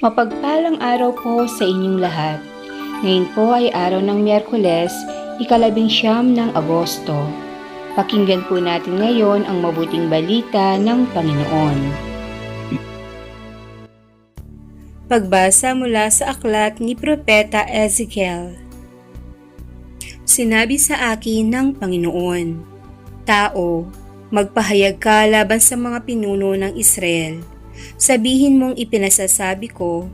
Mapagpalang araw po sa inyong lahat. Ngayon po ay araw ng Miyerkules, ika-19 ng Agosto. Pakinggan po natin ngayon ang mabuting balita ng Panginoon. Pagbasa mula sa aklat ni Propeta Ezekiel. Sinabi sa akin ng Panginoon, "Tao, magpahayag ka laban sa mga pinuno ng Israel. Sabihin mong ipinasasabi ko,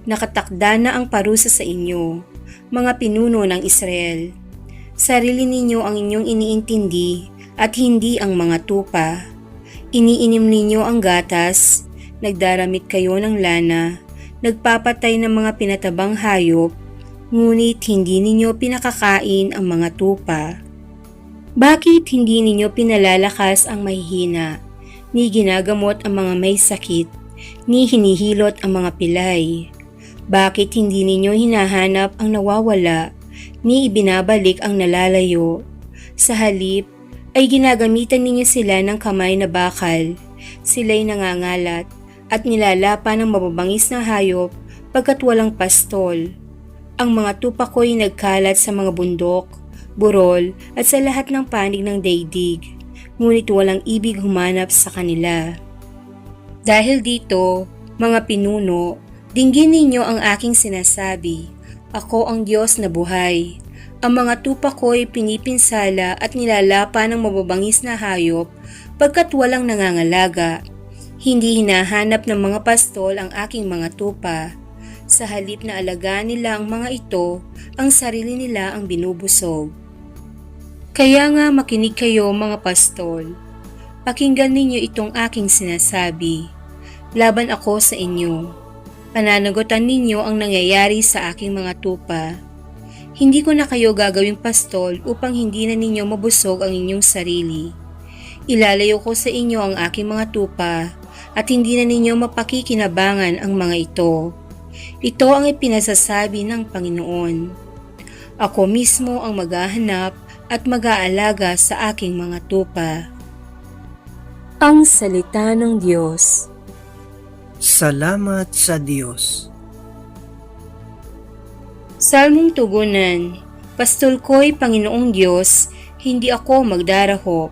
nakatakda na ang parusa sa inyo, mga pinuno ng Israel. Sarili ninyo ang inyong iniintindi at hindi ang mga tupa. Iniinim ninyo ang gatas, nagdaramit kayo ng lana, nagpapatay ng mga pinatabang hayop, ngunit hindi ninyo pinakakain ang mga tupa. Bakit hindi ninyo pinalalakas ang mahihina? Ni ginagamot ang mga may sakit, ni hinihilot ang mga pilay. Bakit hindi ninyo hinahanap ang nawawala, ni ibinabalik ang nalalayo? Sa halip, ay ginagamitan ninyo sila ng kamay na bakal. Sila'y nangangalat at nilalapa ng mababangis na hayop pagkat walang pastol. Ang mga tupa ko'y nagkalat sa mga bundok, burol at sa lahat ng panig ng daigdig. Ngunit walang ibig humanap sa kanila. Dahil dito, mga pinuno, dinggin ninyo ang aking sinasabi. Ako ang Diyos na buhay. Ang mga tupa ko'y pinipinsala at nilalapa ng mababangis na hayop pagkat walang nangangalaga. Hindi hinahanap ng mga pastol ang aking mga tupa. Sa halip na alagaan nila ang mga ito, ang sarili nila ang binubusog. Kaya nga makinig kayo mga pastol. Pakinggan ninyo itong aking sinasabi. Laban ako sa inyo. Pananagutan ninyo ang nangyayari sa aking mga tupa. Hindi ko na kayo gagawing pastol upang hindi na ninyo mabusog ang inyong sarili. Ilalayo ko sa inyo ang aking mga tupa at hindi na ninyo mapakikinabangan ang mga ito. Ito ang ipinasasabi ng Panginoon. Ako mismo ang maghahanap at mag-aalaga sa aking mga tupa." Ang Salita ng Diyos. Salamat sa Diyos. Salmong tugunan. Pastol ko'y Panginoong Diyos, hindi ako magdarahop.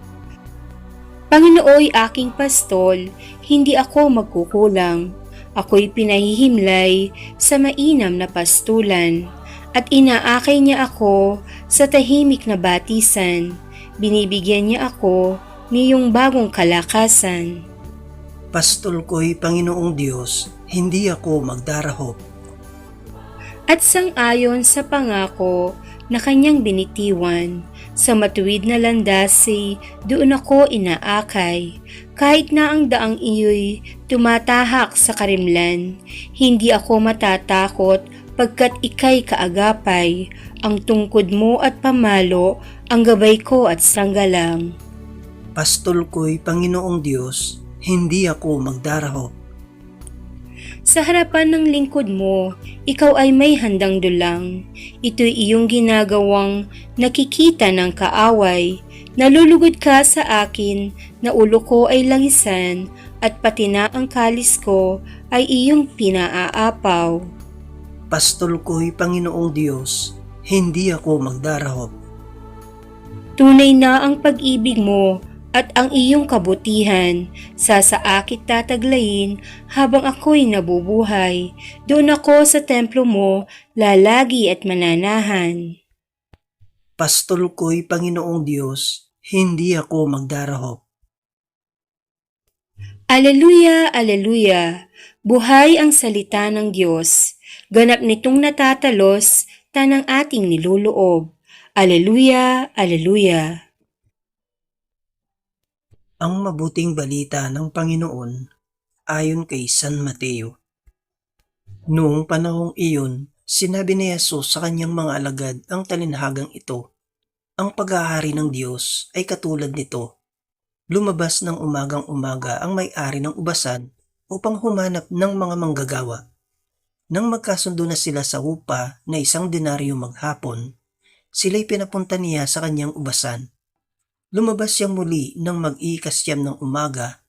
Panginooy aking pastol, hindi ako magkukulang. Ako'y pinahihimlay sa mainam na pastulan. At inaakay niya ako sa tahimik na batisan. Binibigyan niya ako niyong bagong kalakasan. Pastol ko'y Panginoong Diyos, hindi ako magdarahop. At sang-ayon sa pangako na kanyang binitiwan, sa matuwid na landasi doon ako inaakay. Kahit na ang daang iyo'y tumatahak sa karimlan, hindi ako matatakot pagkat ika'y kaagapay, ang tungkod mo at pamalo, ang gabay ko at sanggalang. Pastol ko'y Panginoong Diyos, hindi ako magdarahop. Sa harapan ng lingkod mo, ikaw ay may handang dulang. Ito'y iyong ginagawang nakikita ng kaaway. Nalulugod ka sa akin na ulo ko ay langisan at pati na ang kalis ko ay iyong pinaaapaw. Pastol ko'y Panginoong Diyos, hindi ako magdarahop. Tunay na ang pag-ibig mo at ang iyong kabutihan, sasaakit tataglayin habang ako'y nabubuhay. Doon ako sa templo mo, lalagi at mananahan. Pastol ko'y Panginoong Diyos, hindi ako magdarahop. Aleluya, aleluya! Buhay ang salita ng Diyos. Ganap nitong natatalos tanang ating niluloob. Aleluya, aleluya! Ang mabuting balita ng Panginoon ayon kay San Mateo. Noong panahong iyon, sinabi ni Jesus sa kanyang mga alagad ang talinhagang ito. Ang pag-aari ng Diyos ay katulad nito. Lumabas ng umagang-umaga ang may-ari ng ubasan upang humanap ng mga manggagawa. Nang magkasundo na sila sa upa na 1 denaryo maghapon, sila'y pinapunta niya sa kanyang ubasan. Lumabas siyang muli nang mag-ikasyam ng umaga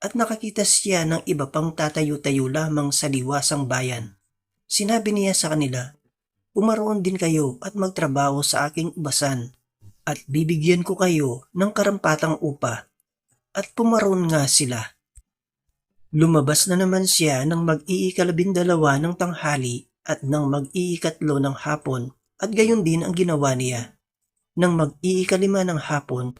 at nakakita siya ng iba pang tatayo-tayo lamang sa liwasang bayan. Sinabi niya sa kanila, "Pumaroon din kayo at magtrabaho sa aking ubasan, at bibigyan ko kayo ng karampatang upa." At pumaroon nga sila. Lumabas na naman siya ng mag-iikalabindalawa ng tanghali at ng mag-iikatlo ng hapon, at gayon din ang ginawa niya. Nang mag-iikalima ng hapon,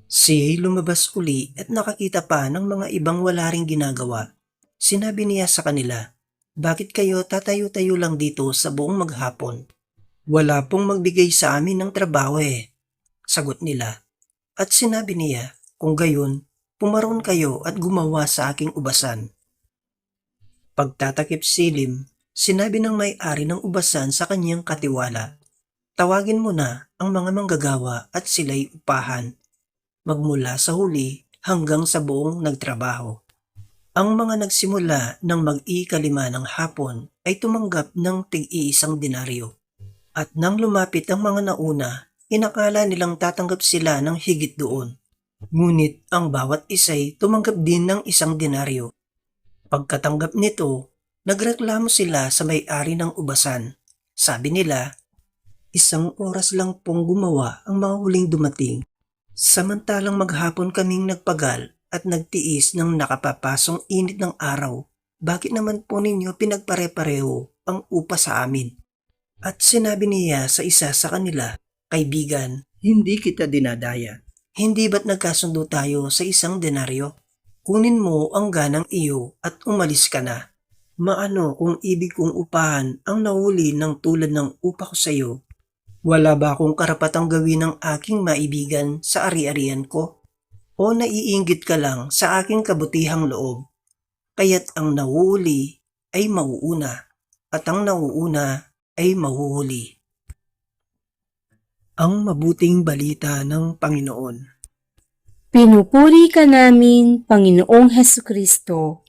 siya'y lumabas uli at nakakita pa ng mga ibang wala ring ginagawa. Sinabi niya sa kanila, "Bakit kayo tatayo-tayo lang dito sa buong maghapon? Wala pong magbigay sa amin ng trabaho eh." Sagot nila. At sinabi niya, "Kung gayon, pumaroon kayo at gumawa sa aking ubasan." Pagtatakip silim, sinabi ng may-ari ng ubasan sa kanyang katiwala, "Tawagin mo na ang mga manggagawa at sila'y upahan, magmula sa huli hanggang sa buong nagtrabaho." Ang mga nagsimula ng mag-ikalima ng hapon ay tumanggap ng tig-iisang denaryo. At nang lumapit ang mga nauna, inakala nilang tatanggap sila ng higit doon. Ngunit ang bawat isa'y tumanggap din ng 1 denaryo. Pagkatanggap nito, nagreklamo sila sa may-ari ng ubasan. Sabi nila, "1 oras lang pong gumawa ang mga huling dumating. Samantalang maghapon kaming nagpagal at nagtiis ng nakapapasong init ng araw. Bakit naman po ninyo pinagpare-pareho ang upa sa amin?" At sinabi niya sa isa sa kanila, "Kaibigan, hindi kita dinadaya. Hindi ba't nagkasundo tayo sa 1 denaryo? Kunin mo ang ganang iyo at umalis ka na. Maano kung ibig kong upahan ang nahuli ng tulad ng upa ko sa iyo? Wala ba akong karapatang gawin ng aking maibigan sa ari-arian ko? O naiinggit ka lang sa aking kabutihang loob? Kaya't ang nahuhuli ay mauuna, at ang nauuna ay mahuhuli." Ang mabuting balita ng Panginoon. Pinupuri ka namin, Panginoong Hesukristo.